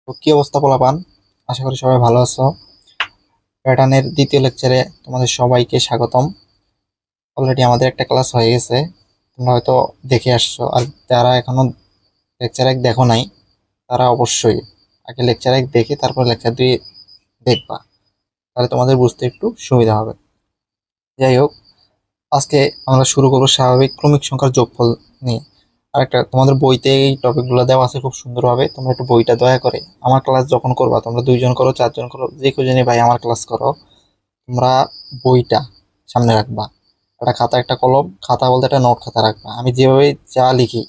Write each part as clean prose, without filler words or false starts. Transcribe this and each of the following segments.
তো কি অবস্থা পোলাপান? আশা করি সবাই ভালো আছো। প্যাটার্নের দ্বিতীয় লেকচারে তোমাদের সবাইকে স্বাগতম। অলরেডি আমাদের একটা ক্লাস হয়ে গেছে, তোমরা হয়তো দেখে আসছো। আর যারা এখনো লেকচার এক দেখো নাই, তারা অবশ্যই আগে লেকচার এক দেখে তারপর লেকচার দুই দেখবা, তাহলে তোমাদের বুঝতে একটু সুবিধা হবে। যাই হোক, আজকে আমরা শুরু করবো স্বাভাবিক ক্রমিক সংখ্যার যোগফল নিয়ে। আর একটা তোমাদের বইতে এই টপিকগুলো দেওয়া আছে খুব সুন্দরভাবে, তোমরা একটু বইটা দয়া করে আমার ক্লাস যখন করবা, তোমরা 2 জন করো 4 জন করো, যে কজনই ভাই আমার ক্লাস করো, তোমরা বইটা সামনে রাখবা। একটা খাতা একটা কলম, খাতা বলতে একটা নোট খাতা রাখবা। আমি যেভাবে যা লিখি,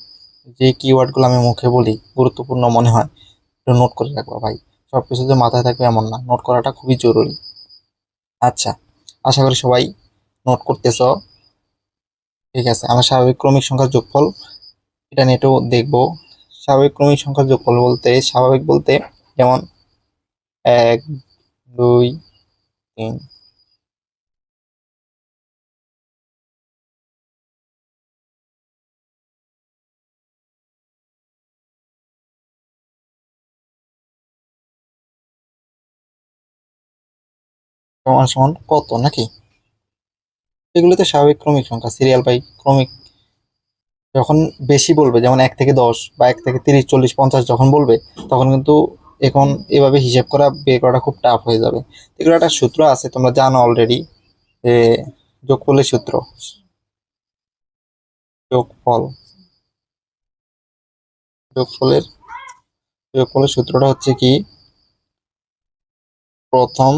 যে কিওয়ার্ডগুলো আমি মুখে বলি গুরুত্বপূর্ণ মনে হয়, একটু নোট করে রাখবা ভাই। সবকিছু যে মাথায় থাকবে এমন না, নোট করাটা খুবই জরুরি। আচ্ছা, আশা করি সবাই নোট করতেছ। ঠিক আছে, আমরা স্বাভাবিক ক্রমিক সংখ্যার যোগফল এটা নিয়ে একটু দেখবো। স্বাভাবিক ক্রমিক সংখ্যার যোগফল বলতে, স্বাভাবিক বলতে যেমন 1, 2, 3। সমান সমান কত নাকি, এগুলোতে স্বাভাবিক ক্রমিক সংখ্যা সিরিয়াল বাই ক্রমিক। যখন বেশি বলবে, যেমন 1 থেকে 10 বা 1 থেকে 30, 40, 50 যখন বলবে, তখন কিন্তু এখন এভাবে হিসেব করা বের করাটা খুব টাফ হয়ে যাবে। এগুলো একটা সূত্র আছে, তোমরা জানো অলরেডি, যে যোগফলের সূত্র। যোগফল যোগফলের যোগফলের সূত্রটা হচ্ছে কি, প্রথম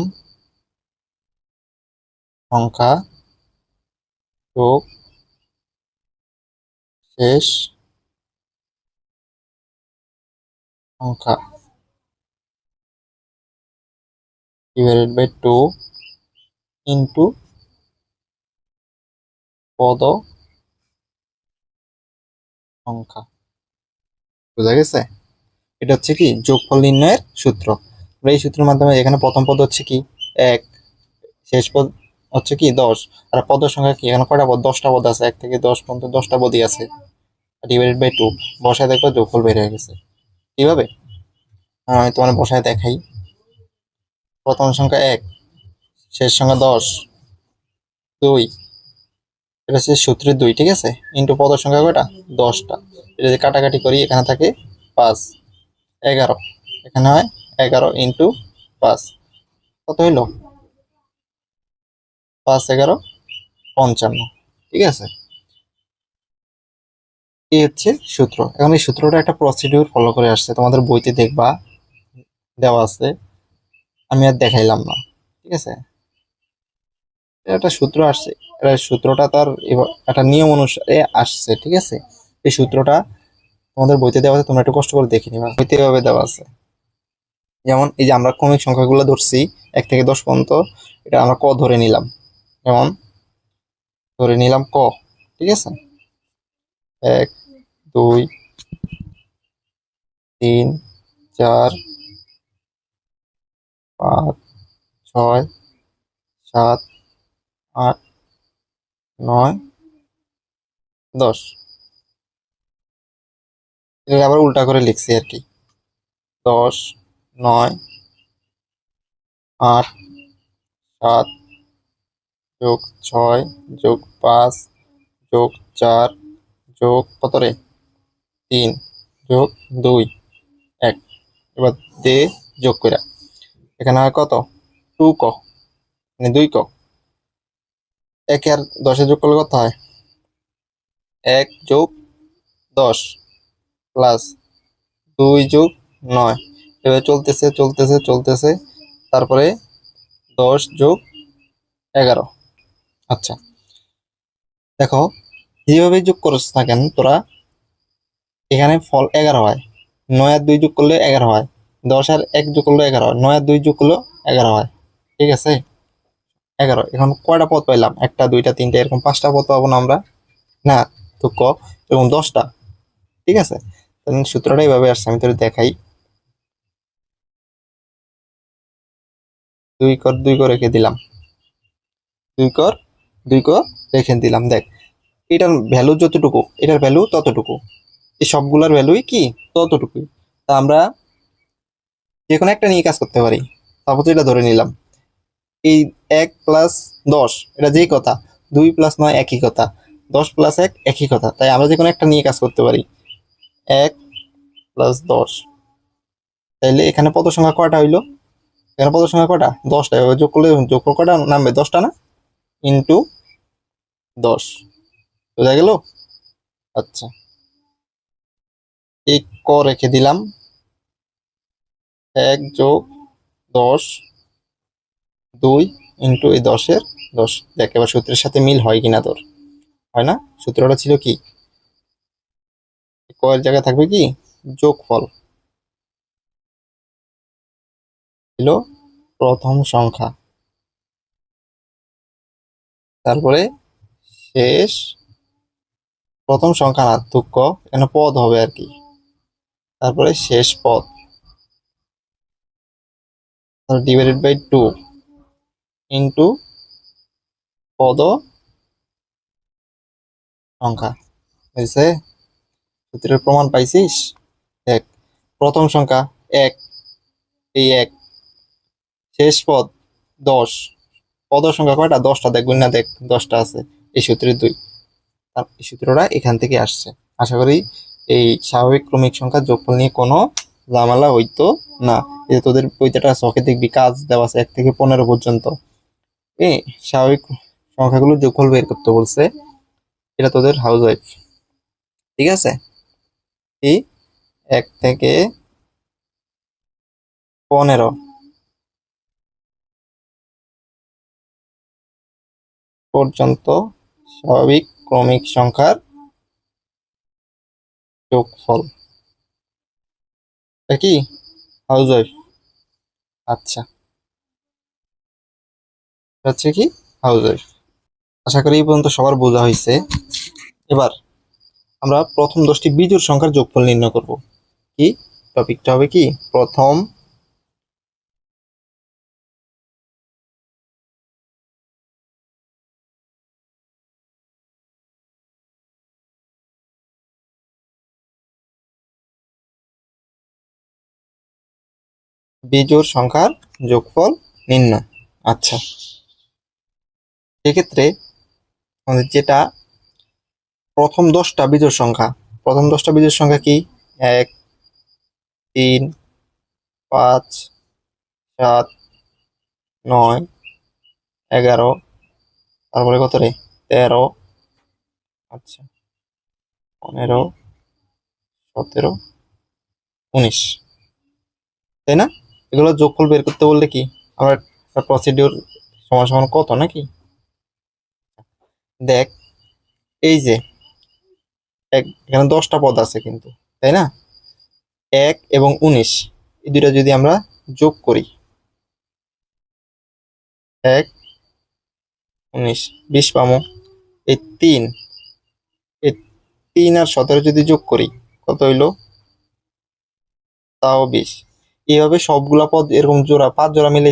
সংখ্যা যোগ শেষ সংখ্যা ডিভাইডেড বাই 2 ইন্টু পদ সংখ্যা। বুঝা গেছে? এটা হচ্ছে কি যোগফল নির্ণয়ের সূত্র। আমরা এই সূত্রের মাধ্যমে, এখানে প্রথম পদ হচ্ছে কি 1, শেষ পদ হচ্ছে কি 10। আর পদের সংখ্যা কি, এখানে কয়টা পদ? 10টা পদ আছে, 1 থেকে 10 পর্যন্ত 10টা পদই আছে। ডিভাইডেড বাই 2 বসায় দেখবো যোগফল বের হয়ে গেছে। কিভাবে? আমি তোমার বসায় দেখাই। প্রথম সংখ্যা 1, শেষ সংখ্যা 10, 2, এটা হচ্ছে সূত্রের 2, ঠিক আছে, ইন্টু পদের সংখ্যা কয়টা? 10টা। এটা যদি কাটাকাটি করি, এখানে থাকে 5, 11, এখানে হয় 11 ইন্টু 5, কত হইলো? 5, 11, 55। ঠিক আছে, এই হচ্ছে সূত্র। এখন এই সূত্রটা একটা প্রসিডিউর ফলো করে আসছে, তোমাদের বইতে দেখবা দেওয়া আছে, আমি আর দেখাইলাম না। ঠিক আছে, এটা একটা সূত্র আসছে, এটা সূত্রটা তার একটা নিয়ম অনুসারে আসছে। ঠিক আছে, এই সূত্রটা তোমাদের বইতে দেওয়া আছে, তোমরা একটু কষ্ট করে দেখে নিবা, বইতে এভাবে দেওয়া আছে। যেমন এই যে আমরা ক্রমিক সংখ্যাগুলো ধরছি 1 থেকে 10 পর্যন্ত, এটা আমরা ক ধরে নিলাম। যেমন ধরে নিলাম ক, ঠিক আছে, 1, 2, 3, 4, 5, 6, 7, 8, 9, 10। এটা আবার উল্টা করে লিখছি আর কি। 10, 9, 8, 7 যোগ 6 যোগ 5 যোগ 4 যোগ কত রে, 3 যোগ 2, 1। এবার দে যোগ করে, এখানে হয় কত? 2 ক, মানে 2 ক। 1 আর 10 যোগ করলে কত হয়? 1 যোগ 10 প্লাস 2 যোগ 9। এবার চলতেছে চলতেছে চলতেছে, তারপরে 10 যোগ 11। আচ্ছা, দেখো, যেভাবে যোগ করছ না কেন তোরা, এখানে ফল 11 হয়। 9 আর 2 যোগ করলে 11 হয়, 10 আর 1 যোগ করলে 11 হয়, 9 আর 2 যোগ করলে 11 হয়। ঠিক আছে, 11। এখন কয়টা পদ পাইলাম? 1টা 2টা 3টা, এরকম 5টা পদ পাবো না আমরা? না, তো ক এরকম 10টা। ঠিক আছে, সূত্রটা এইভাবে আসছে, আমি তোর দেখাই। 2 কর 2 কর রেখে দিলাম, 2 কর 2 কর রেখে দিলাম। দেখ, এটার ভ্যালু যতটুকু, এটার ভ্যালু ততটুকু, এই সবগুলোর ভ্যালুই কি ততটুকুই। তা আমরা যে কোনো একটা নিয়ে কাজ করতে পারি। তারপর এটা ধরে নিলাম, এই 1+10 এটা যেই কথা, 2+9 একই কথা, 10+1 একই কথা, তাই আমরা যে কোনো একটা নিয়ে কাজ করতে পারি। 1+10, তাইলে এখানে পদ সংখ্যা কয়টা হইলো? এখানে পদ সংখ্যা কয়টা? 10টা। যোগ করলে যোগফল কয়টা নামবে? 10টা না? ইন্টু 10, বোঝা গেল? আচ্ছা, এই রেখে দিলাম, 1+10, 2 ইন্টু এই 10 দেখ এবার সূত্রের সাথে মিল হয় কিনা তোর, হয় না? সূত্রটা ছিল কি, এর জায়গায় থাকবে কি, যোগফল ছিল প্রথম সংখ্যা, তারপরে শেষ, প্রথম সংখ্যা না দুঃখ, এখানে পদ হবে আর কি, তারপরে শেষ পদ ডিভাইডেড বাই 2 ইন্টু পদ সংখ্যা। বুঝছে? সূত্রের প্রমাণ পাইছিস? দেখ, প্রথম সংখ্যা 1, এই 1, শেষ পদ 10, পদ সংখ্যা কয়টা? 10টা, দেখ গুণ না, দেখ 10টা আছে, এই সূত্রের 2, আর এই সূত্রটা এখান থেকে আসছে। আশা করি এই স্বাভাবিক ক্রমিক সংখ্যার যোগফল নিয়ে কোনো ঝামেলা হইতো না। এই যে তোদের বইটা চোখে দেখবি কাজ দেওয়া আছে 1 থেকে 15 পর্যন্ত, এই স্বাভাবিক সংখ্যাগুলোর যোগফল বের করতে বলছে, এটা তোদের হাউস ওয়াইফ, ঠিক আছে? এই 1 থেকে 15 পর্যন্ত স্বাভাবিক ক্রমিক সংখ্যার যোগফল, এটা কি হাউস ওয়াইফ? আচ্ছা, এটা হচ্ছে কি হাউস ওয়াইফ। আশা করি এই পর্যন্ত সবার বোঝা হয়েছে। এবার আমরা প্রথম 10টি বিজোড় সংখ্যার যোগফল নির্ণয় করব। কি টপিকটা হবে? কি প্রথম বিজোড় সংখ্যার যোগফল নির্ণয়। আচ্ছা, সেক্ষেত্রে আমাদের যেটা প্রথম 10টা বিজোড় সংখ্যা, প্রথম 10টা বিজোড় সংখ্যা কি? 1, 3, 5, 7, 9, 11, তারপরে কত রে, 13, আচ্ছা 15, 17, 19, তাই না? এগুলো যোগফল বের করতে বললে কি আমরা একটা প্রসিডিউর সমান সমান কত নাকি? দেখ, এই যে এখানে 10টা পদ আছে কিন্তু, তাই না? 1 এবং 19, এই দুইটা যদি আমরা যোগ করি, 1, 19, 20 পাবো। এই 3, এই 3 আর 17 যদি যোগ করি, কত হইলো? তাও 20। এইভাবে সবগুলা পদ এরকম জোড়া 5 জোড়া মিলে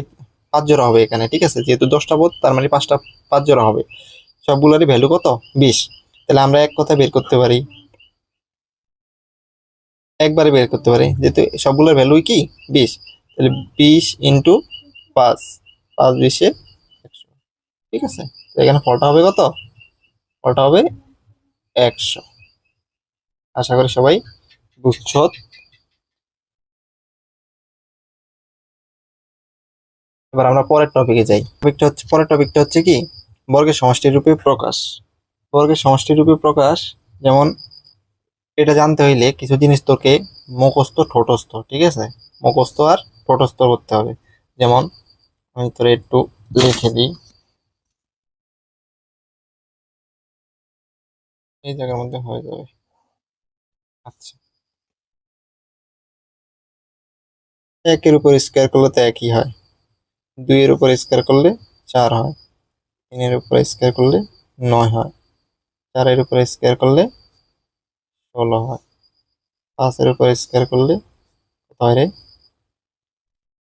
5 জোড়া হবে এখানে, ঠিক আছে? যেহেতু 10টা পদ তার মানে 5 জোড়া হবে, সবগুলারই ভ্যালু কত? 20। তাহলে আমরা এক কথা বের করতে পারি, একবারে বের করতে পারি, যেহেতু সবগুলোর ভ্যালুই কি 20, তাহলে 20 ইন্টু 5, 5 20 100, ঠিক আছে? তো এখানে ফলটা হবে কত? ফলটা হবে 100। আশা করি সবাই বুঝছো। এবার আমরা পরের টপিকে যাই। পরের টপিকটা হচ্ছে কি, বর্গের সমষ্টি রূপে প্রকাশ। বর্গের সমষ্টি রূপে প্রকাশ, যেমন এটা জানতে হইলে কিছু জিনিস তোকে মুখস্থ ঠোঁটস্থ, ঠিক আছে? মুখস্থ আর ঠোঁটস্থ করতে হবে। যেমন আমি তোরে একটু লিখে দিই, এই জায়গার মধ্যে হয়ে যাবে। আচ্ছা, 1-এর উপর স্কোয়ার করলে তো একই হয়, 2-এর উপর স্কোয়ার করলে 4 হয়, 3-এর উপর স্কোয়ার করলে 9 হয়, 4-এর উপর স্কোয়ার করলে 16 হয়, 5-এর উপর স্কোয়ার করলে কত হয় রে?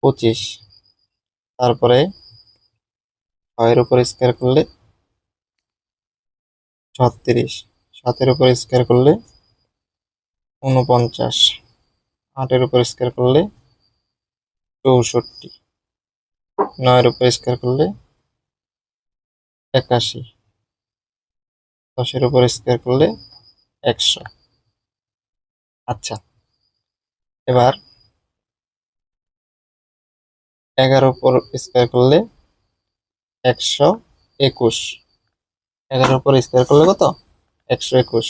25, তারপরে 6-এর উপর স্কোয়ার করলে 36, 7-এর উপর স্কোয়ার করলে 49, 8-এর উপর স্কোয়ার করলে 64, 9 উপর স্কোয়ার করলে 81, 10 উপর স্কোয়ার করলে 100। আচ্ছা, এবার 11 উপর স্কোয়ার করলে 121, 11 উপর স্কোয়ার করলে কত? 121।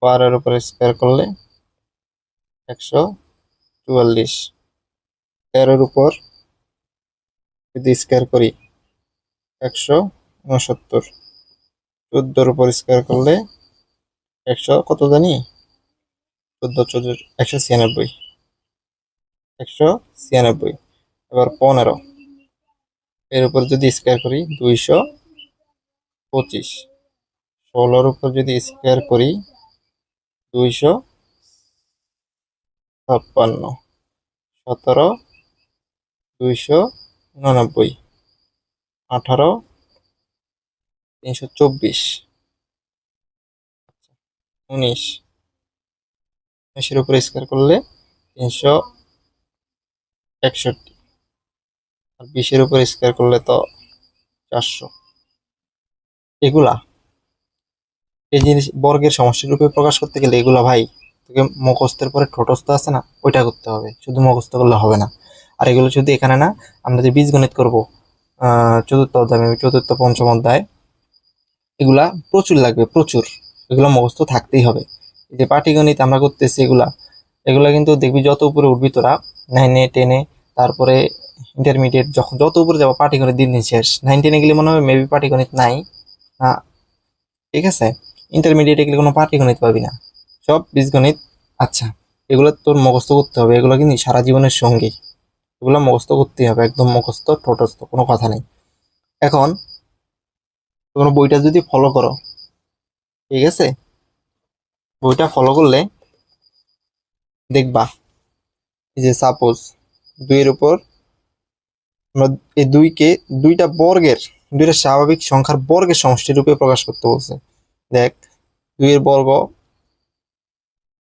12 উপর স্কোয়ার করলে 144, 13 উপর যদি স্কোয়ার করি 169, 14 উপর স্কোয়ার করলে 100 কত জানি, 14, 196, 196। এবার 15 এর উপর যদি স্কোয়ার করি 225, 16 উপর যদি স্কোয়ার করি 256, 17 299, 18 324, 19, 19 উপর স্কোয়ার করলে 361, আর 20 উপর স্কোয়ার করলে তো 400। এগুলা এই জিনিস বর্গের সমষ্টি রূপে প্রকাশ করতে গেলে এগুলা ভাই তোকে মুখস্থের পরে ঠোঁটস্থ আছে না, ওইটা করতে হবে, শুধু মুখস্থ করলে হবে না। আর এগুলো শুধু এখানে না, আমরা যে বীজগণিত করবো চতুর্থ অধ্যায়, চতুর্থ পঞ্চম অধ্যায়, এগুলা প্রচুর লাগবে, প্রচুর। এগুলো মুখস্থ থাকতেই হবে। এই যে পাটিগণিত আমরা করতেছি এগুলা, এগুলা কিন্তু দেখবি যত উপরে উঠবি তোরা, 9-এ 10-এ, তারপরে ইন্টারমিডিয়েট, যখন যত উপরে যাবো পাটিগণিত দিন দিন শেষ। 9-10-এ গেলে মনে হবে মেবি পাটিগণিত নাই না, ঠিক আছে। ইন্টারমিডিয়েটে গেলে কোনো পাটিগণিত পাবি না, সব বীজগণিত। আচ্ছা, এগুলো তোর মুখস্থ করতে হবে, এগুলো কিন্তু সারা জীবনের সঙ্গী, এগুলো মুখস্থ করতেই হবে, একদম মুখস্থ ঠোঁটস্থ, কোনো কথা নেই। এখন তোমরা বইটা যদি ফলো করো, ঠিক আছে, বইটা ফলো করলে দেখবা এই যে সাপোজ 2-এর উপর আমরা এই দুইটা স্বাভাবিক সংখ্যার বর্গের সমষ্টি রূপে প্রকাশ করতে বলছে। দেখ, 2-এর বর্গ,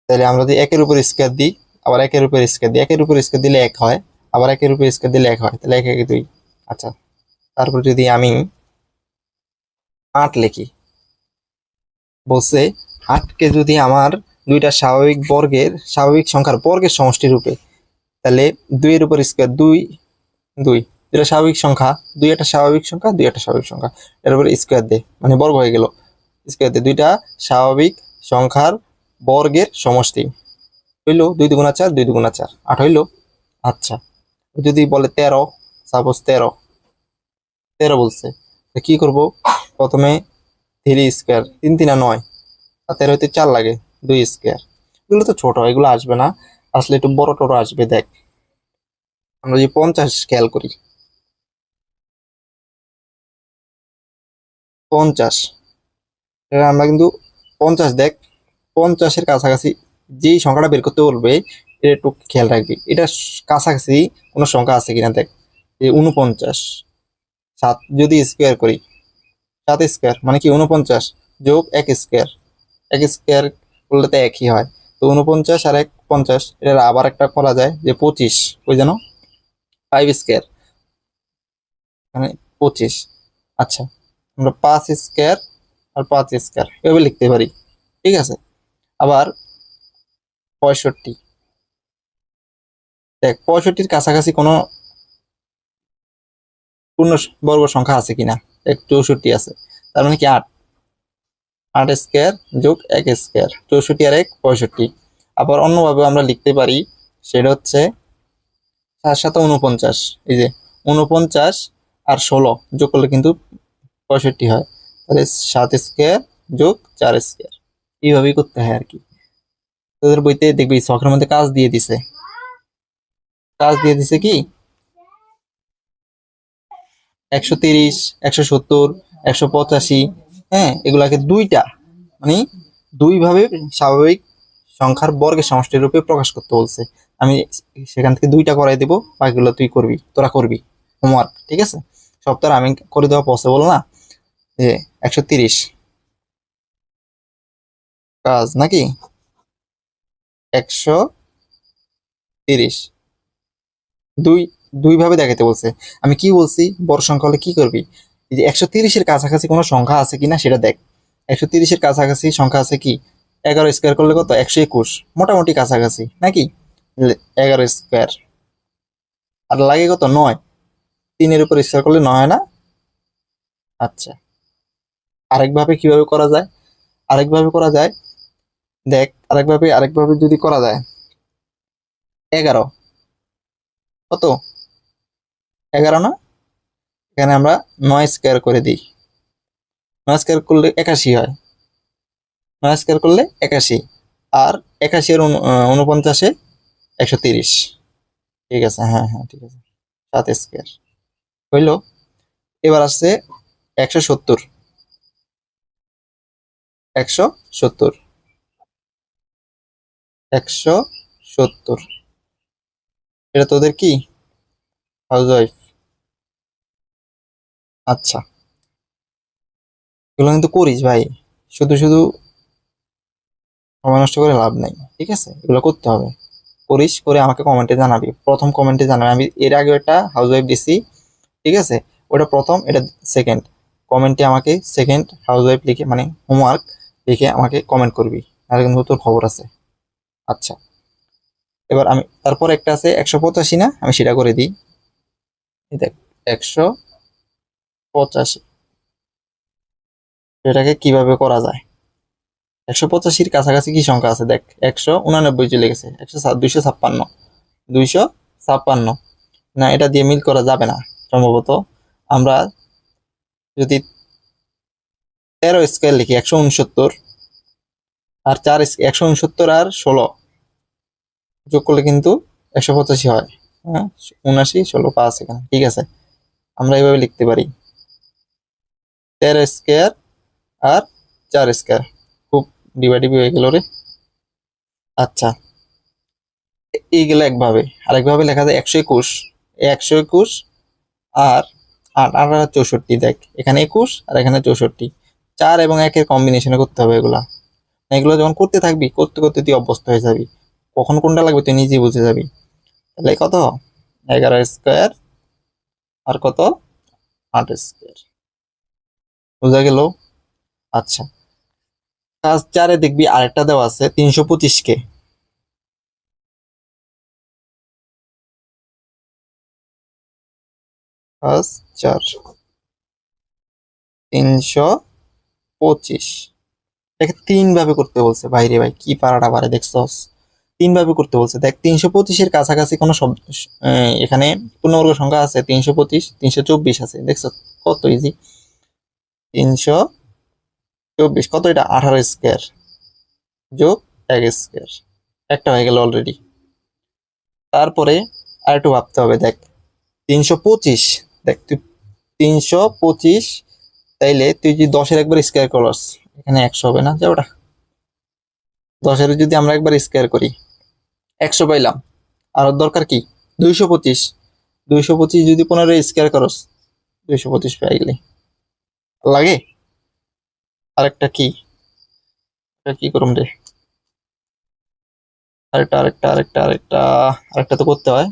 তাহলে আমরা যদি 1-এর উপর স্কোয়ার দিই, আবার 1-এর উপর স্কোয়ার দিই, 1-এর উপর স্কোয়ার দিলে 1 হয়, আবার 1-এর উপর স্কোয়ার দিলে 1 হয়, তাহলে 1 1 2। আচ্ছা, তারপর যদি আমি 8 লিখি, বলছে 8কে যদি আমার দুইটা স্বাভাবিক সংখ্যার বর্গের সমষ্টি রূপে, তাহলে 2-এর উপর স্কোয়ার 2 2, দুইটা স্বাভাবিক সংখ্যা, 2 একটা স্বাভাবিক সংখ্যা, 2 একটা স্বাভাবিক সংখ্যা, এর উপর স্কোয়ার দে, মানে বর্গ হয়ে গেল। স্কোয়ার দে, দুইটা স্বাভাবিক সংখ্যার বর্গের সমষ্টি হইলো 2 2 4, 2 2 4, 8 হইলো। আচ্ছা, যদি বলে 13, সাপোজ 13 বলছে, কি করব? প্রথমে 3 স্কোয়ার, 3 3 9, আর 13 হইতে 4 লাগে, 2 স্কোয়ার। এগুলো তো ছোট, এগুলো আসবে না, আসলে একটু বড় টড় আসবে। দেখ, আমরা যদি 50 খেয়াল করি, 50, আমরা কিন্তু 50, দেখ 50-এর কাছাকাছি যেই সংখ্যাটা বের করতে বলবে, এটা একটু খেয়াল রাখবি, এটা কাছাকাছি কোনো সংখ্যা আছে কিনা। দেখ, 49, 7 যদি স্কোয়ার করি, 7 স্কোয়ার মানে কি 49 যোগ 1 স্কোয়ার, 1 স্কোয়ার করলে তো একই হয়। তো 49 আর 1 50, এটার আবার একটা করা যায় যে 25, ওই যেন 5 স্কোয়ার মানে 25। আচ্ছা, আমরা 5 স্কোয়ার আর 5 স্কোয়ার এভাবে লিখতে পারি, ঠিক আছে। আবার 65, দেখ 65-র কাছাকাছি কোনো পূর্ণ বর্গ সংখ্যা আছে কিনা, এক 64 আছে, তার মানে কি 8, 8 স্কোয়ার যোগ 1 স্কোয়ার, 64 আর 1 65। আবার অন্যভাবে আমরা লিখতে পারি, সেটা হচ্ছে 7 7 49, এই যে 49 আর 16 যোগ করলে কিন্তু 65 হয়, তাহলে 7 স্কোয়ার যোগ 4 স্কোয়ার, এইভাবেই করতে হয় আর কি। তোদের বইতে দেখবি শখের মধ্যে কাজ দিয়ে দিছে কি 130, 170, 185, হ্যাঁ, এগুলাকে দুইটা মানে দুই ভাবে স্বাভাবিক সংখ্যার বর্গের সমষ্টি রূপে প্রকাশ করতে বলছে। আমি সেখান থেকে দুইটা করাই দেবো, বাকিগুলো তুই করবি, তোরা করবি হোমওয়ার্ক, ঠিক আছে। সব তো আর আমি করে দেওয়া পসিবল না, যে 130 কাজ নাকি, 130 দুই দুই ভাবে দেখাতে বলছে। আমি কি বলছি, বড় সংখ্যা হলে কি করবি, এই যে 130-এর কাছাকাছি কোনো সংখ্যা আছে কিনা সেটা দেখ। 130-এর কাছাকাছি সংখ্যা আছে কি? 11 স্কোয়ার করলে কত? 121, মোটামুটি কাছাকাছি নাকি? 11 স্কোয়ার আর লাগে কত? 9। 3-এর উপর স্কোয়ার করলে 9 হয় না? আচ্ছা, আরেকভাবে কিভাবে করা যায়? আরেকভাবে করা যায়, দেখ আরেকভাবে যদি করা যায়, 11 কত? 11 না? এখানে আমরা 9 স্কোয়ার করে দিই। 9 স্কোয়ার করলে 81 হয়। 9 স্কোয়ার করলে 81, আর 81 এর 49-এ 130। ঠিক আছে, হ্যাঁ হ্যাঁ ঠিক আছে। 7 স্কোয়ার হইলো। এবার আসছে 170। 170 170 এটা তোদের কি হাউস ওয়াইফ? আচ্ছা, এগুলো কিন্তু করিস ভাই, শুধু শুধু সময় নষ্ট করে লাভ নাই, ঠিক আছে? এগুলো করতে হবে, করিস, করে আমাকে কমেন্টে জানাবি, প্রথম কমেন্টে জানাবি। আমি এর আগে একটা হাউস ওয়াইফ দিছি, ঠিক আছে? ওটা প্রথম, এটা সেকেন্ড। কমেন্টে আমাকে সেকেন্ড হাউস ওয়াইফ লিখে, মানে হোমওয়ার্ক লিখে আমাকে কমেন্ট করবি, তাহলে কিন্তু তোর খবর আছে। আচ্ছা, এবার আমি তারপর একটা আছে 185 না, আমি সেটা করে দিই। এই দেখ, 185 এটাকে কিভাবে করা যায়? 185-র কাছাকাছি কি সংখ্যা আছে দেখ। 189 চলে গেছে, 256, 256 না, এটা দিয়ে মিল করা যাবে না সম্ভবত। আমরা যদি 13 স্কোয়ার লিখি, 169 আর 4, 169 আর 16 যোগ করলে কিন্তু 185 হয়। হ্যাঁ, 79, 16, 5 এখানে, ঠিক আছে? আমরা এইভাবে লিখতে পারি, 13 স্কোয়ার আর 4 স্কোয়ার। খুব ডিভাইডিভ হয়ে গেল রে। আচ্ছা, এইগুলো একভাবে। আরেকভাবে লেখা যায় 121, 121 আর 8, 8 আর 64। দেখ, এখানে 21 আর এখানে 64, 4 এবং 1-এর কম্বিনেশনে করতে হবে এগুলা। এগুলো যখন করতে থাকবি, করতে করতে তুই অভ্যস্ত হয়ে যাবি, কখন কোনটা লাগবে তুই নিজেই বুঝে যাবি। তাহলে কত? 11 স্কোয়ার আর কত? 8 স্কোয়ার। বোঝা গেল? আচ্ছা, কাজ 4-এ দেখবি আরেকটা দেওয়া আছে 325 কে। কাজ 4, 325, এটাকে 3 ভাবে করতে বলছে। বাইরে ভাই কি পারাটা পারে দেখছস? 3 ভাবে করতে বলছে। দেখ, 325-এর কাছাকাছি কোনো শব্দ এখানে পূর্ণবর্গ সংখ্যা আছে 325, 324 আছে, দেখছ? কত ইজি। 324 কত? এটা 18 স্কোয়ার যোগ 1 স্কোয়ার, একটা হয়ে গেল অলরেডি। তারপরে আর একটু ভাবতে হবে। দেখ, 325, দেখ তুই 325, তাইলে তুই যদি 10-এর একবার স্কোয়ার করস, এখানে 100 হবে না? যা ওটা, 10-এর যদি আমরা একবার স্কোয়ার করি 100 পাইলাম। আর ওর দরকার কি? 225। 225 যদি 15 স্কোয়ার করস, 225 পেয়ে গেলি। লাগে আরেকটা কি? এটা কি করুম রে? আরেকটা তো করতে হয়।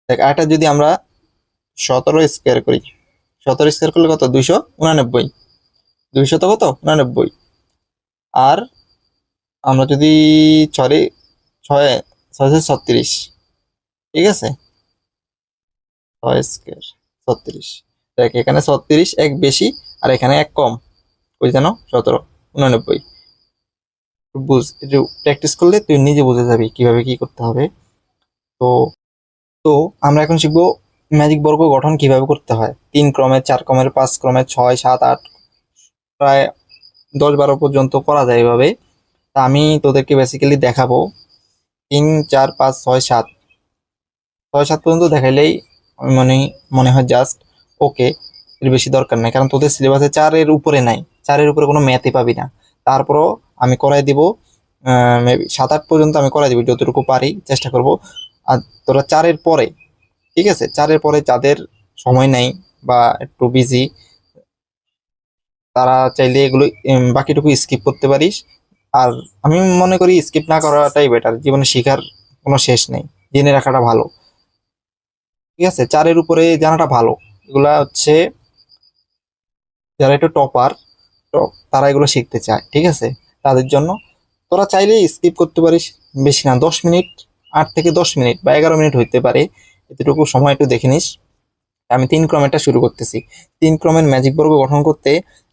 দেখ, আরেকটা যদি আমরা 17 স্কোয়ার করি, 17 স্কোয়ার করলে কত? 289। 200 তো কত? 89। আর আমরা যদি ছয় ছয় 636, ঠিক আছে? 6 স্কোয়ার 36। দেখ, এখানে 36 এক বেশি আর এখানে এক কম, ওই যেন 17, 89। বুঝ, একটু প্র্যাকটিস করলে তুই নিজে বুঝে যাবি কিভাবে কি করতে হবে। তো তো আমরা এখন শিখবো ম্যাজিক বর্গ গঠন কিভাবে করতে হয়। 3 ক্রমের, 4 ক্রমের, 5 ক্রমের, 6, 7, 8, প্রায় 10, 12 পর্যন্ত করা যায় এভাবে। তা আমি তোদেরকে বেসিক্যালি দেখাবো 3, 4, 5, 6, 7, 6, 7 পর্যন্ত দেখাইলেই আমি মনে হয় জাস্ট ওকে। এর বেশি দরকার নাই, কারণ তোদের সিলেবাসে 4-এর উপরে নাই, 4-এর উপরে কোনো ম্যাথই পাবি না। তারপরও আমি করাই দিব, মেবি 7, 8 পর্যন্ত আমি করাই দিব, যতটুকু পারি চেষ্টা করব। আর তোরা 4-এর পরে, ঠিক আছে, 4-এর পরে যাদের সময় নাই বা একটু বিজি, তারা চাইলে এগুলো বাকিটুকু স্কিপ করতে পারিস। আর আমি মনে করি স্কিপ না করাটাই বেটার, জীবনে শেখার কোনো শেষ নেই। জেনে রাখাটা ভালো। ঠিক আছে, 4-এর উপরে জানাটা ভালো। এগুলা হচ্ছে যারা একটু টপার, তারা এগুলো শিখতে চায়, ঠিক আছে, তাদের জন্য। তোরা চাইলে স্কিপ করতে পারিস, বেশি না, 10 মিনিট, 8 থেকে 10 মিনিট বা 11 মিনিট হইতে পারে, এতটুকু সময় একটু দেখে নিস। আমি 3 ক্রমেরটা শুরু করতেছি। 3 ক্রমের ম্যাজিক বর্গ গঠন করতে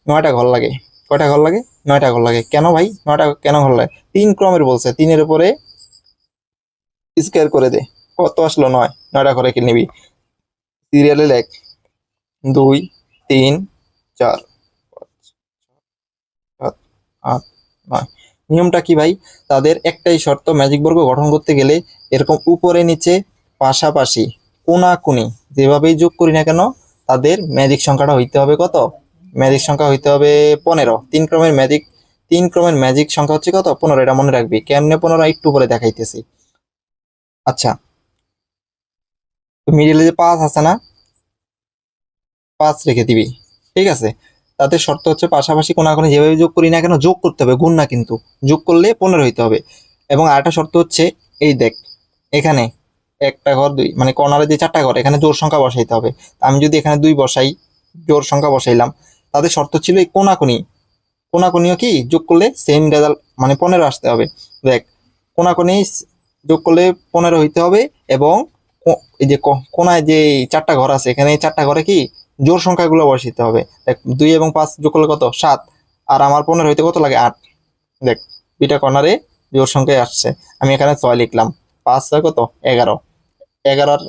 9টা ঘর লাগে। কয়টা ঘর লাগে? 9টা ঘর লাগে। কেন ভাই 9টা কেন ঘর লাগে? 3 ক্রমের বলছে, 3-এর উপরে স্কোয়ার করে দে, কত আসলো? 9। 9টা ঘরে কি নিবি? সিরিয়ালে লেখ, 2, 3, 4, 5, 7, 8, 9। নিয়মটা কি ভাই? তাদের একটাই শর্ত, ম্যাজিক বর্গ গঠন করতে গেলে এরকম উপরে নিচে পাশাপাশি কোনাকুনি যেভাবেই যোগ করি না কেন, তাদের ম্যাজিক সংখ্যাটা হইতে হবে কত? ম্যাজিক সংখ্যা হইতে হবে 15। 3 ক্রমের ম্যাজিক সংখ্যা হচ্ছে কত? 15। এটা মনে রাখবি। কেমনে 15 একটু পরে দেখাইতেছি। আচ্ছা, মিডিলে যে 5 আছে না, 5 রেখে দিবি, ঠিক আছে। তাদের শর্ত হচ্ছে পাশাপাশি কোনাকুনি যেভাবে যোগ করি না কেন যোগ করতে হবে, গুণ না কিন্তু। যোগ করলে 15 হইতে হবে। এবং আরেকটা শর্ত হচ্ছে, এই দেখ, এখানে একটা ঘর 2, মানে কর্নারে যে 4টা ঘর, এখানে জোড় সংখ্যা বসাইতে হবে। আমি যদি এখানে 2 বসাই, জোড় সংখ্যা বসাইলাম। তাদের শর্ত ছিল এই কোনাকুনি, কোনাকুনিও কি যোগ করলে সেম রেজাল্ট, মানে 15 আসতে হবে। দেখ, কোনাকুনি যোগ করলে 15 হইতে হবে। এবং এই যে কোনায় যে 4টা ঘর আছে, এখানে এই 4টা ঘরে কি জোড় সংখ্যাগুলো বসাইতে হবে। দেখ, 2 এবং 5 যোগ করলে কত? 7। আর আমার 15 হইতে কত লাগে? 8। দেখ, 2টা কর্নারে জোড় সংখ্যায় আসছে। আমি এখানে 6 লিখলাম। 5 6 কত? 11। 11 আর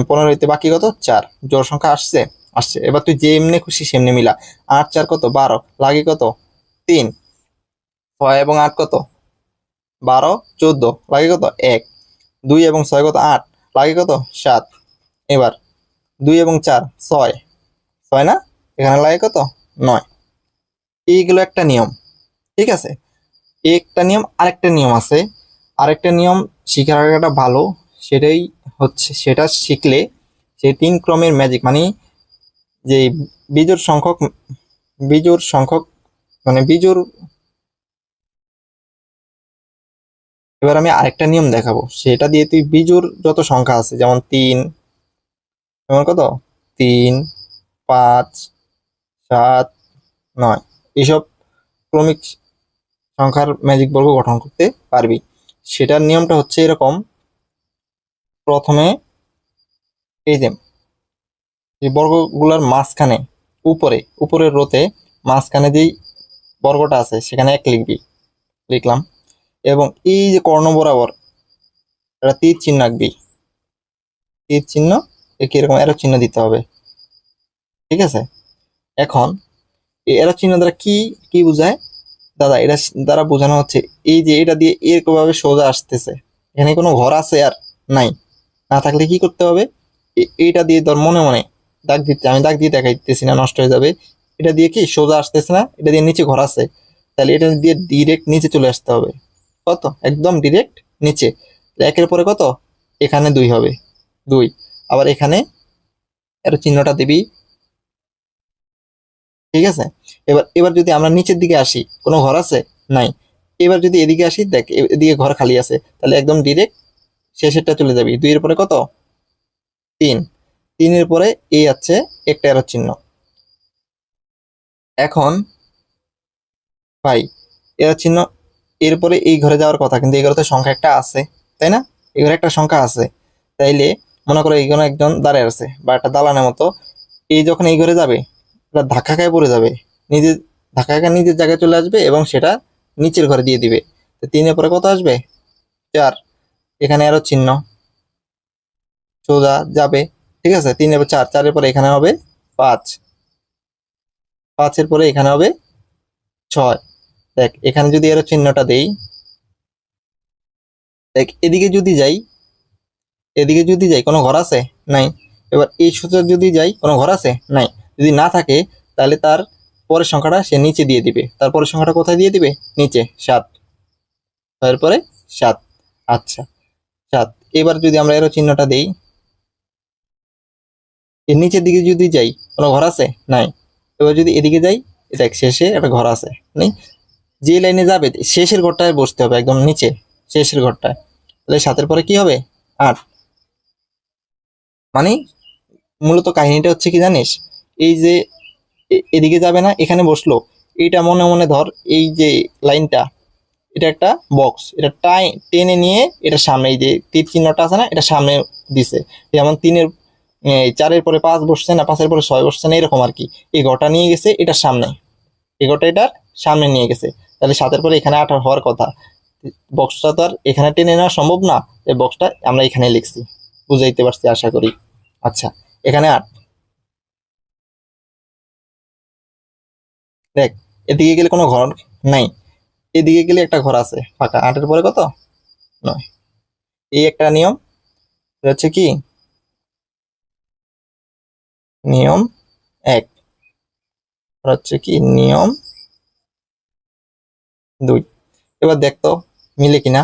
15 হইতে বাকি কত? 4। জোড় সংখ্যা আসছে? আসছে। এবার তুই যেমনি খুশি সেমনি মিলা। 8 4 কত? 12। লাগে কত? 3। 6 এবং 8 কত? 12 14। লাগে কত? 1। 2 এবং 6 কত? 8। লাগে কত? 7। এবার 2 এবং 4 6। 6 না? এখানে লাগে কত? 9। এইগুলো একটা নিয়ম, ঠিক আছে। একটা নিয়ম। আরেকটা নিয়ম আছে। আরেকটা নিয়ম শিখে রাখাটা ভালো। সেটাই হচ্ছে, সেটা শিখলে সেই 3 ক্রমের ম্যাজিক, মানে যে বিজোড় সংখ্যক, বিজোড় সংখ্যক, মানে বিজোড়। এবার আমি আরেকটা নিয়ম দেখাবো, সেটা দিয়ে তুই বিজোড় যত সংখ্যা আছে, যেমন 3, যেমন কত? 3, 5, 7, 9, এইসব ক্রমিক সংখ্যার ম্যাজিক বর্গ গঠন করতে পারবি। সেটার নিয়মটা হচ্ছে এরকম। প্রথমে এই যে বর্গগুলোর মাঝখানে, উপরের রোতে মাঝখানে যেই বর্গটা আছে সেখানে 1 লিখবি। লিখলাম। এবং এই যে কর্ণ বরাবর একটা তীর চিহ্ন আঁকবি। তীর চিহ্ন, একে এরকম এরো চিহ্ন দিতে হবে, ঠিক আছে। এখন এই এরো চিহ্ন দ্বারা কি কি বোঝায় দাদা? এটা দ্বারা বোঝানো হচ্ছে এই যে এটা দিয়ে এরকম ভাবে সোজা আসতেছে, এখানে কোনো ঘর আছে আর নাই। না থাকলে কি করতে হবে? এইটা দিয়ে ধর মনে মনে দাগ দিতে, আমি দাগ দিয়ে দেখাইতেছি না, নষ্ট হয়ে যাবে। এটা দিয়ে কি সোজা আসতেছে না, এটা দিয়ে নিচে ঘর আছে, তাহলে এটা দিয়ে ডিরেক্ট নিচে চলে আসতে হবে। কত? একদম ডিরেক্ট নিচে। 1-এর পরে কত? এখানে 2 হবে, 2। আবার এখানে এর চিহ্নটা দিবি, ঠিক আছে। এবার এবার যদি আমরা নিচের দিকে আসি, কোনো ঘর আছে? নাই। এবার যদি এদিকে আসি, দেখ এদিকে ঘর খালি আছে, তাহলে একদম ডিরেক্ট শেষেরটা চলে যাবি। 2-এর পরে কত? 3। 3-এর পরে এই আছে একটা এরো চিহ্ন। এখন ভাই, এরো চিহ্ন, এরপরে এই ঘরে যাওয়ার কথা, কিন্তু এই ঘরে তো সংখ্যা একটা আছে, তাই না? এই ঘরে একটা সংখ্যা আছে। তাইলে মনে করো এইখানে একজন দাঁড়ায় আছে, বা একটা দালানের মতো। এই যখন এই ঘরে যাবে, এটা ধাক্কা খায় পড়ে যাবে, নিজে ধাক্কা খায় নিজের জায়গায় চলে আসবে, এবং সেটা নিচের ঘরে দিয়ে দিবে। তো 3-এর পরে কত আসবে? 4। এখানে আরো চিহ্ন, সোজা যাবে, ঠিক আছে। 3-এর পর 4, 4-এর পরে এখানে হবে 5, 5-এর পরে এখানে হবে 6। দেখ, এখানে যদি এর চিহ্নটা দেই, দেখ এদিকে যদি যাই কোনো ঘর আছে? নাই। এবার এই সোজা যদি যাই, কোনো ঘর আছে? নাই। যদি না থাকে, তাহলে তার পরের সংখ্যাটা সে নিচে দিয়ে দিবে। তার পরের সংখ্যাটা কোথায় দিয়ে দিবে? নিচে, 7। তারপরে 7। আচ্ছা, 7। এবার যদি আমরা এরো চিহ্নটা দেই, এর নিচের দিকে যদি যাই, কোনো ঘর আছে? নাই। এবার যদি এদিকে যাই, দেখ শেষে একটা ঘর আছে, নেই। যে লাইনে যাবে শেষের ঘরটায় বসতে হবে, একদম নিচে শেষের ঘরটায়। তাহলে 7-এর পরে কি হবে? 8 মানে মূলত কাহিনীটা হচ্ছে কি জানিস, এই যে এদিকে যাবে না, এখানে বসলো, এইটা মনে মনে ধর এই যে লাইনটা, এটা একটা বক্স, এটা টেনে নিয়ে এটা সামনে, এই যে তীর চিহ্নটা আছে না, এটা সামনে দিছে। যেমন 3-এর 4-এর পরে 5 বসছে না, 5-এর পরে 6 বসছে না, এরকম আর কি। এই ঘরটা নিয়ে গেছে এটার সামনে, এই ঘরটা এটার সামনে নিয়ে গেছে। তাহলে 7-এর পরে এখানে 8 হওয়ার কথা। বক্সটা তো আর এখানে টেনে নেওয়া সম্ভব না, এই বক্সটা আমরা এখানে লিখছি। বুঝাইতে পারছি আশা করি। আচ্ছা, এখানে 8। দেখ, এদিকে গেলে কোনো ঘর নাই, এদিকে গেলে একটা ঘর আছে ফাঁকা। 8-এর পরে কত? 9। এই একটা নিয়ম। এটা হচ্ছে কি নিয়ম 1, আর হচ্ছে কি নিয়ম 2। এবার দেখ তো মিলে কিনা।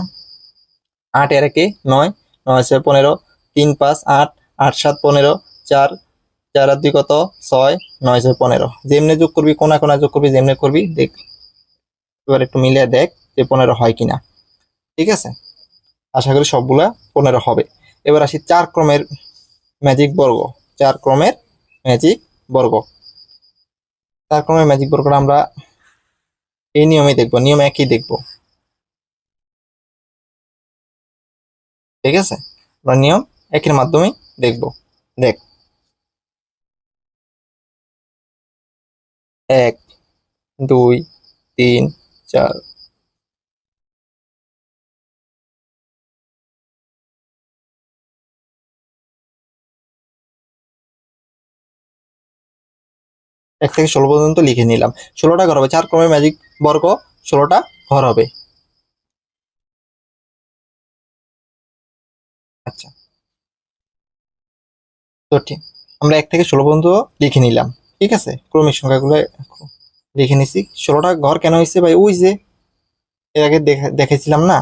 8-এর 1-এ 9, 9-7 15, 3 5 8, 8 7 15, 4 4 আর 2 কত? 6, 9 6 15। যেমনি যোগ করবি, কোনা কোনা যোগ করবি, যেমনি করবি দেখ। এবার একটু মিলিয়ে দেখ যে 15 হয় কিনা। ঠিক আছে, আশা করি সবগুলা 15 হবে। এবার আসি 4 ক্রমের ম্যাজিক বর্গ। 4 ক্রমের ম্যাজিক বর্গ। 4 ক্রমের ম্যাজিক বর্গটা আমরা এই নিয়মেই দেখবো, নিয়ম 1ই দেখবো। ঠিক আছে, আমরা নিয়ম 1-এর মাধ্যমেই দেখবো। দেখ, 1 2 3 4। এক থেকে 16 পর্যন্ত লিখে নিলাম। 16টা ঘর হবে, 4 ক্রমের ম্যাজিক বর্গ, 16টা ঘর হবে। আচ্ছা, তো ঠিক, আমরা 1 থেকে 16 পর্যন্ত লিখে নিলাম। ঠিক আছে, ক্রমিক সংখ্যাগুলো লিখে নিছি। 16টা ঘর কেন হয়েছে ভাই? ওই যে এর আগে দেখেছিলাম না,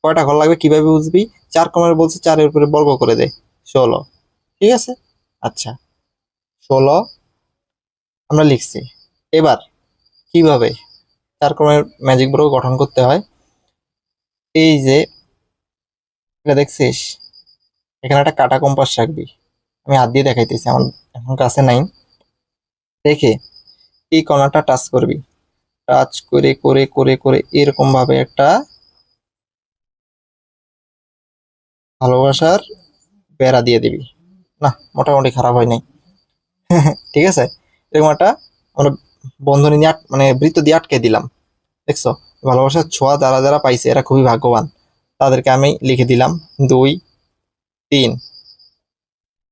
কয়টা ঘর লাগবে কিভাবে বুঝবি? 4 ক্রমের বলছে, 4-এর উপরে বর্গ করে দে, 16। ঠিক আছে, আচ্ছা, 16 আমরা লিখছি। এবার কিভাবে 4 ক্রমের ম্যাজিক বর্গ গঠন করতে হয়? এই যে এটা দেখছিস, এখানে একটা কাটা কম্পাস রাখবি। আমি হাত দিয়ে দেখাইতেছি, আমার এখন কাছে নাই। দেখে এই কর্নারটা টাচ করবি, টাচ করে করে করে করে এরকম ভাবে একটা ভালোবাসার বেড়া দিয়ে দিবি। না, মোটামুটি খারাপ হয় নাই। ঠিক আছে, এরকম একটা আমরা বন্ধনী দিয়ে মানে বৃত্ত দিয়ে আটকে দিলাম। দেখছো, ভালোবাসার ছোঁয়া যারা যারা পাইছে এরা খুবই ভাগ্যবান। তাদেরকে আমি লিখে দিলাম 2 3,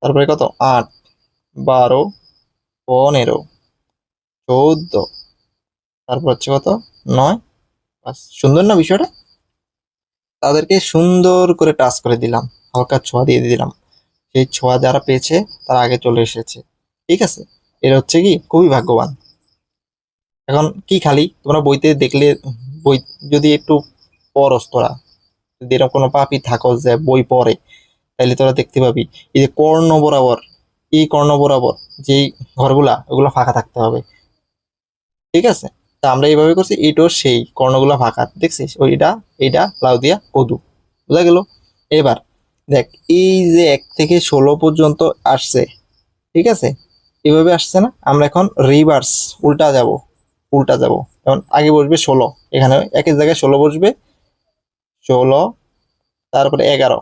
তারপরে কত 8 12 15 14, তারপর হচ্ছে কত 9 5। সুন্দর না বিষয়টা? তাদেরকে সুন্দর করে টাচ করে দিলাম, হালকা ছোঁয়া দিয়ে দিলাম। সেই ছোঁয়া যারা পেয়েছে তারা আগে চলে এসেছে। ঠিক আছে, এরা হচ্ছে কি খুবই ভাগ্যবান। এখন কি খালি তোমরা বইতে দেখলে, বই যদি একটু পড়স তোরা, যদি এরকম কোনো পাপি থাকো যে বই পড়ে, তাহলে তোরা দেখতে পাবি এই যে কর্ণ বরাবর, এই কর্ণ বরাবর যেই ঘরগুলা, ওগুলো ফাঁকা থাকতে হবে। ঠিক আছে, তা আমরা এইভাবে করছি, এইটাও সেই কর্ণগুলা ফাঁকা দেখছিস, ওইটা এইটা লাউ দিয়া কদু। বুঝা গেল? এবার দেখ, এই যে 1 থেকে 16 পর্যন্ত আসছে, ঠিক আছে, এভাবে আসছে না, আমরা এখন রিভার্স উল্টা যাব, উল্টা যাব। যেমন আগে বসবে 16, এখানে একের জায়গায় 16 বসবে, 16, তারপরে 11,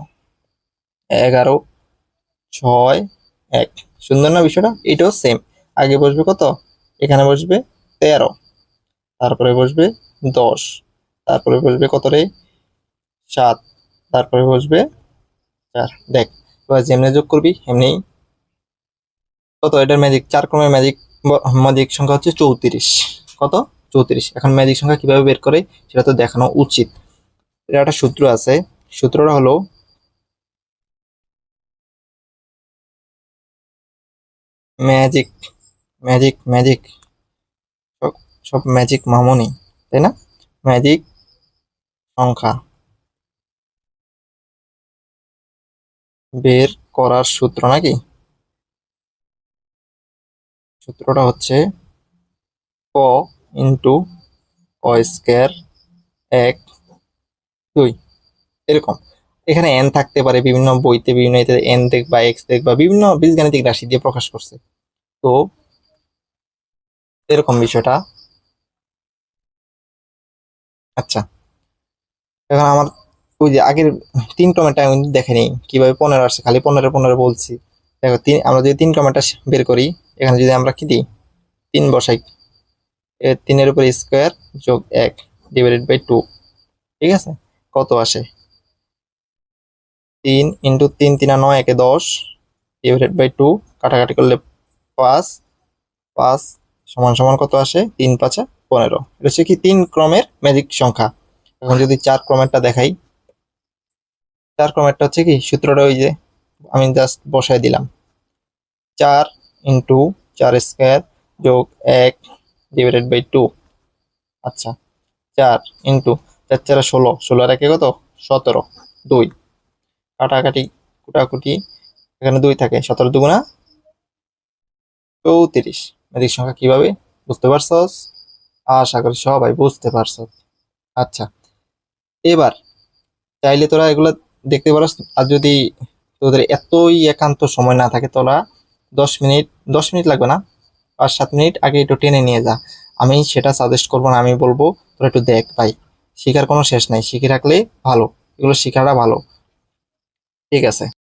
11 6 1। সুন্দর না বিষয়টা? এটাও সেম। আগে বসবে কত? এখানে বসবে 13, তারপরে বসবে 10, তারপরে বসবে কত রে? 7, তারপরে বসবে 4। দেখ, এবার যেমনি যোগ করবি এমনি কত, এটার ম্যাজিক 4 ক্রমের ম্যাজিক, ম্যাজিক সংখ্যা হচ্ছে 34। কত? 34। এখন ম্যাজিক সংখ্যা কিভাবে বের করে সেটা তো দেখানো উচিত। এটা একটা সূত্র আছে, সূত্রটা হলো ম্যাজিক, ম্যাজিক ম্যাজিক, সব সব ম্যাজিক মামনি, তাই না? ম্যাজিক সংখ্যা বের করার সূত্র নাকি? সূত্রটা হচ্ছে ক ইন্টু ক স্কোয়ার 1 2, এরকম। এখানে এন থাকতে পারে, বিভিন্ন বইতে বিভিন্ন এতে এন দেখ বা এক্স দেখ বা বিভিন্ন বীজগাণিতিক রাশি দিয়ে প্রকাশ করছে। তো এরকম বিষয়টা। আচ্ছা, এখন আমার ওই যে আগের 3 ক্রমেরটা আমি দেখে নিই কিভাবে 15 আসছে, খালি 15 বলছি। দেখো আমরা যদি 3 ক্রমেরটা বের করি, এখানে যদি আমরা কি দিই, 3 বসাই, 3-এর উপর স্কোয়ার যোগ 1 ডিভাইডেড বাই 2, ঠিক আছে, কত আসে? 3 × 3 = 9, 10 ডিভাইডেড বাই 2, কাটাকাটি করলে 5, 5 সমান সমান কত আসে? 3×5 = 15। এটা হচ্ছে কি 3 ক্রমের ম্যাজিক সংখ্যা। এখন যদি 4 ক্রমেরটা দেখাই, 4 ক্রমেরটা হচ্ছে কি সূত্রটা ওই যে আমি জাস্ট বসায় দিলাম, 4 × 4² যোগ 1 ডিভাইডেড বাই 2। আচ্ছা, 4 × 4 = 16, 16 আর 1 কত? 17, 2 কাটাকাটি কুটাকুটি, এখানে 2 থাকে, 17 × 2 = 34। ম্যাজিক সংখ্যা কিভাবে বুঝতে পারছস? আশা করি সবাই বুঝতে পারছ। আচ্ছা, এবার চাইলে তোরা এগুলো দেখতে পারস। আর যদি তোদের এতই একান্ত সময় না থাকে, তোরা 10 মিনিট, 10 মিনিট লাগবে না, 5-7 মিনিট আগে একটু টেনে নিয়ে যা। আমি সেটা সাজেস্ট করবো না, আমি বলবো তোরা একটু দেখ ভাই, শিখার কোনো শেষ নাই, শিখে রাখলে ভালো, এগুলো শিখাটা ভালো। ঠিক আছে।